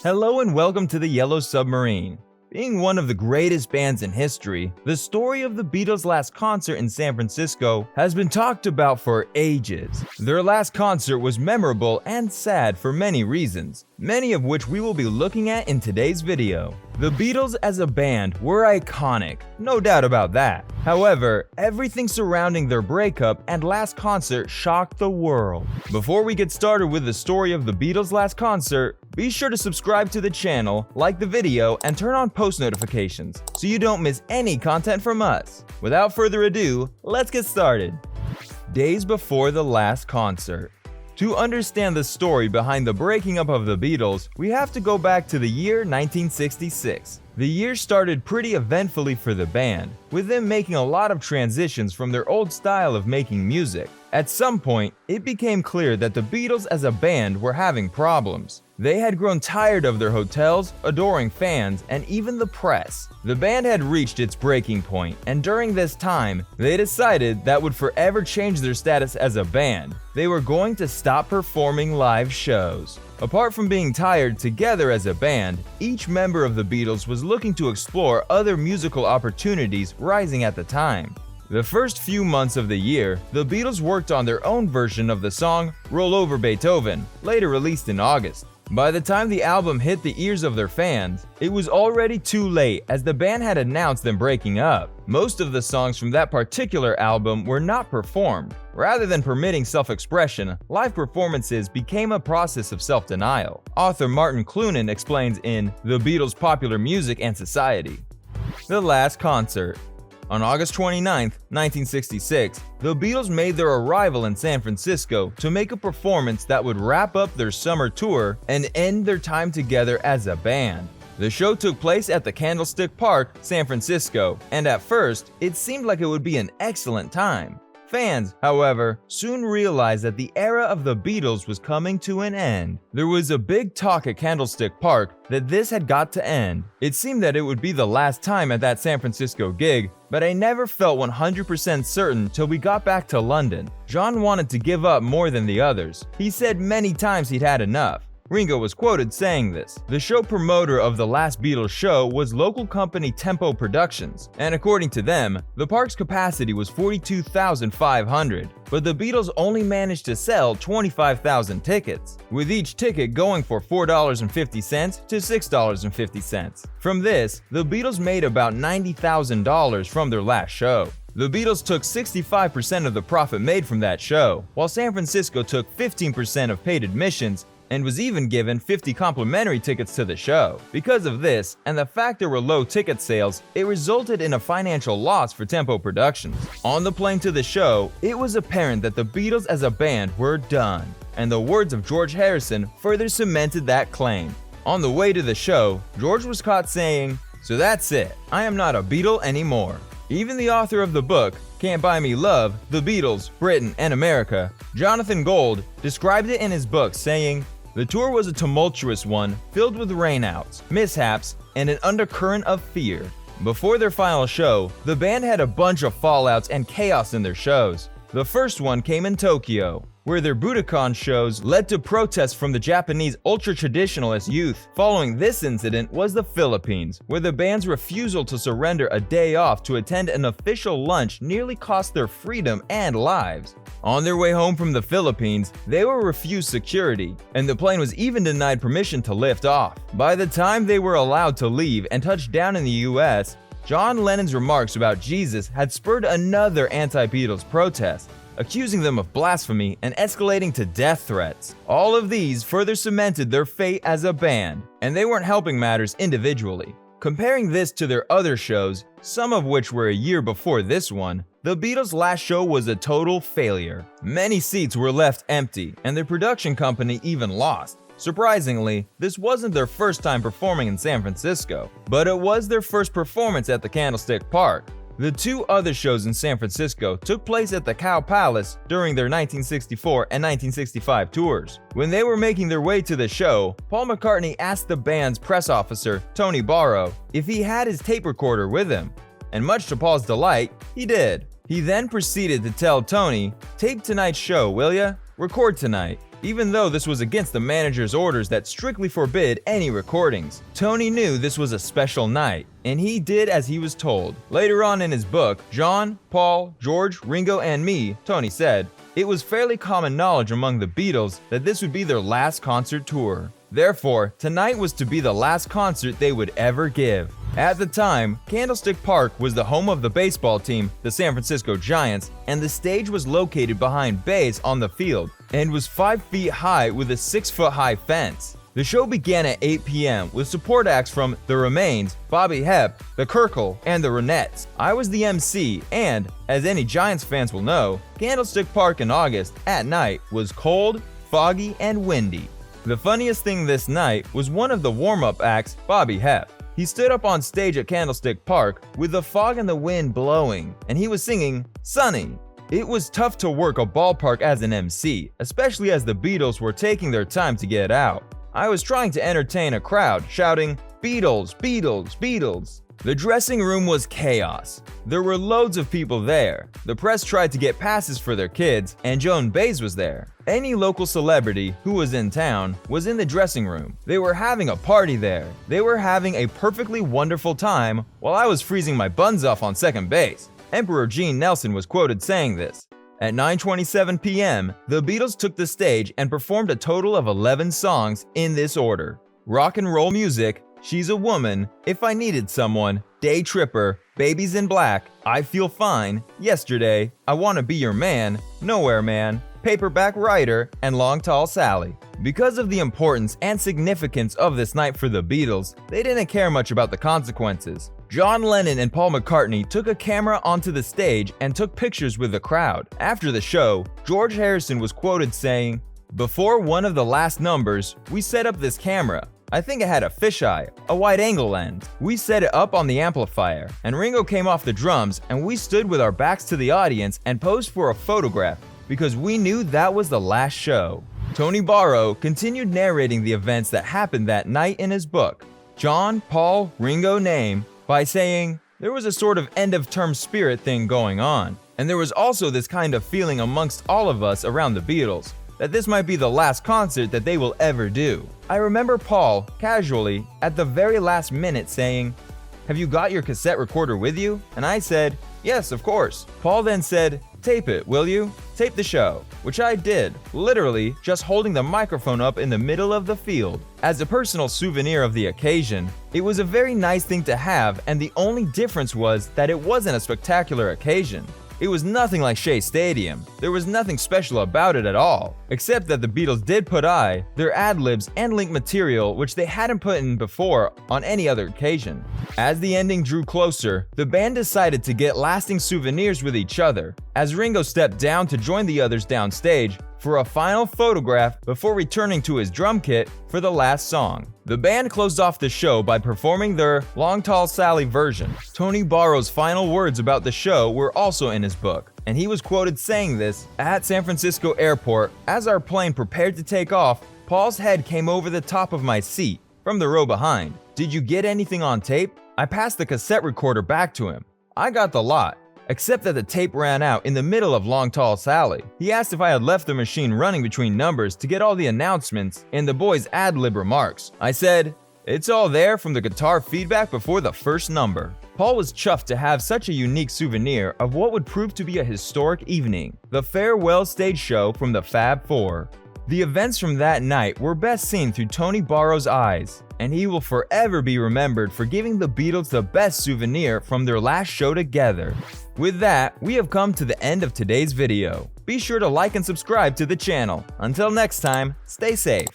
Hello and welcome to the Yellow Submarine. Being one of the greatest bands in history, the story of the Beatles' last concert in San Francisco has been talked about for ages. Their last concert was memorable and sad for many reasons, many of which we will be looking at in today's video. The Beatles as a band were iconic, no doubt about that. However, everything surrounding their breakup and last concert shocked the world. Before we get started with the story of the Beatles' last concert, be sure to subscribe to the channel, like the video, and turn on post notifications so you don't miss any content from us. Without further ado, let's get started. Days before the last concert. To understand the story behind the breaking up of the Beatles, we have to go back to the year 1966. The year started pretty eventfully for the band, with them making a lot of transitions from their old style of making music. At some point, it became clear that the Beatles as a band were having problems. They had grown tired of their hotels, adoring fans, and even the press. The band had reached its breaking point, and during this time, they decided that would forever change their status as a band. They were going to stop performing live shows. Apart from being tired together as a band, each member of the Beatles was looking to explore other musical opportunities rising at the time. The first few months of the year, the Beatles worked on their own version of the song Roll Over Beethoven, later released in August. By the time the album hit the ears of their fans, it was already too late as the band had announced them breaking up. Most of the songs from that particular album were not performed. Rather than permitting self-expression, live performances became a process of self-denial. Author Martin Clunan explains in The Beatles' Popular Music and Society. The last concert. On August 29, 1966, the Beatles made their arrival in San Francisco to make a performance that would wrap up their summer tour and end their time together as a band. The show took place at the Candlestick Park, San Francisco, and at first, it seemed like it would be an excellent time. Fans, however, soon realized that the era of the Beatles was coming to an end. There was a big talk at Candlestick Park that this had got to end. It seemed that it would be the last time at that San Francisco gig, but I never felt 100% certain till we got back to London. John wanted to give up more than the others. He said many times he'd had enough. Ringo was quoted saying this. The show promoter of the last Beatles show was local company Tempo Productions, and according to them, the park's capacity was 42,500, but the Beatles only managed to sell 25,000 tickets, with each ticket going for $4.50 to $6.50. From this, the Beatles made about $90,000 from their last show. The Beatles took 65% of the profit made from that show, while San Francisco took 15% of paid admissions and was even given 50 complimentary tickets to the show. Because of this, and the fact there were low ticket sales, it resulted in a financial loss for Tempo Productions. On the plane to the show, it was apparent that the Beatles as a band were done, and the words of George Harrison further cemented that claim. On the way to the show, George was caught saying, "So that's it, I am not a Beatle anymore." Even the author of the book, Can't Buy Me Love, The Beatles, Britain and America, Jonathan Gold, described it in his book saying, "The tour was a tumultuous one, filled with rainouts, mishaps, and an undercurrent of fear." Before their final show, the band had a bunch of fallouts and chaos in their shows. The first one came in Tokyo, where their Budokan shows led to protests from the Japanese ultra-traditionalist youth. Following this incident was the Philippines, where the band's refusal to surrender a day off to attend an official lunch nearly cost their freedom and lives. On their way home from the Philippines, they were refused security, and the plane was even denied permission to lift off. By the time they were allowed to leave and touch down in the US, John Lennon's remarks about Jesus had spurred another anti-Beatles protest, accusing them of blasphemy and escalating to death threats. All of these further cemented their fate as a band, and they weren't helping matters individually. Comparing this to their other shows, some of which were a year before this one, the Beatles' last show was a total failure. Many seats were left empty, and their production company even lost. Surprisingly, this wasn't their first time performing in San Francisco, but it was their first performance at the Candlestick Park. The two other shows in San Francisco took place at the Cow Palace during their 1964 and 1965 tours. When they were making their way to the show, Paul McCartney asked the band's press officer, Tony Barrow, if he had his tape recorder with him, and much to Paul's delight, he did. He then proceeded to tell Tony, "Tape tonight's show, will ya? Record tonight." Even though this was against the manager's orders that strictly forbid any recordings, Tony knew this was a special night, and he did as he was told. Later on in his book, John, Paul, George, Ringo, and me, Tony said, it was fairly common knowledge among the Beatles that this would be their last concert tour. Therefore, tonight was to be the last concert they would ever give. At the time, Candlestick Park was the home of the baseball team, the San Francisco Giants, and the stage was located behind bays on the field and was 5 feet high with a 6-foot-high fence. The show began at 8 p.m. with support acts from The Remains, Bobby Hebb, The Kirkle, and The Ronettes. I was the MC, and, as any Giants fans will know, Candlestick Park in August, at night, was cold, foggy, and windy. The funniest thing this night was one of the warm-up acts, Bobby Hebb. He stood up on stage at Candlestick Park with the fog and the wind blowing, and he was singing Sunny. It was tough to work a ballpark as an MC, especially as the Beatles were taking their time to get out. I was trying to entertain a crowd, shouting, Beatles, Beatles, Beatles. The dressing room was chaos. There were loads of people there. The press tried to get passes for their kids, and Joan Baez was there. Any local celebrity who was in town was in the dressing room. They were having a party there. They were having a perfectly wonderful time while I was freezing my buns off on second base. Emperor Gene Nelson was quoted saying this. At 9:27 p.m., the Beatles took the stage and performed a total of 11 songs in this order: Rock and Roll Music, She's a Woman, If I Needed Someone, Day Tripper, Babies in Black, I Feel Fine, Yesterday, I Wanna Be Your Man, Nowhere Man, Paperback Writer, and Long Tall Sally. Because of the importance and significance of this night for the Beatles, they didn't care much about the consequences. John Lennon and Paul McCartney took a camera onto the stage and took pictures with the crowd. After the show, George Harrison was quoted saying, "Before one of the last numbers, we set up this camera. I think it had a fisheye, a wide-angle lens. We set it up on the amplifier, and Ringo came off the drums, and we stood with our backs to the audience and posed for a photograph, because we knew that was the last show." Tony Barrow continued narrating the events that happened that night in his book, John, Paul, Ringo, Name, by saying, there was a sort of end-of-term spirit thing going on, and there was also this kind of feeling amongst all of us around the Beatles, that this might be the last concert that they will ever do. I remember Paul, casually, at the very last minute saying, "Have you got your cassette recorder with you?" And I said, "Yes, of course." Paul then said, "Tape it, will you? Tape the show," which I did, literally just holding the microphone up in the middle of the field. As a personal souvenir of the occasion, it was a very nice thing to have, and the only difference was that it wasn't a spectacular occasion. It was nothing like Shea Stadium. There was nothing special about it at all, except that the Beatles did put their ad-libs and link material which they hadn't put in before on any other occasion. As the ending drew closer, the band decided to get lasting souvenirs with each other, as Ringo stepped down to join the others downstage for a final photograph before returning to his drum kit for the last song. The band closed off the show by performing their Long Tall Sally version. Tony Barrow's final words about the show were also in his book, and he was quoted saying this, "At San Francisco Airport, as our plane prepared to take off, Paul's head came over the top of my seat, from the row behind. 'Did you get anything on tape?' I passed the cassette recorder back to him. I got the lot, except that the tape ran out in the middle of Long Tall Sally. He asked if I had left the machine running between numbers to get all the announcements and the boys' ad-lib remarks. I said, 'It's all there from the guitar feedback before the first number.'" Paul was chuffed to have such a unique souvenir of what would prove to be a historic evening, the farewell stage show from the Fab Four. The events from that night were best seen through Tony Barrow's eyes, and he will forever be remembered for giving the Beatles the best souvenir from their last show together. With that, we have come to the end of today's video. Be sure to like and subscribe to the channel. Until next time, stay safe.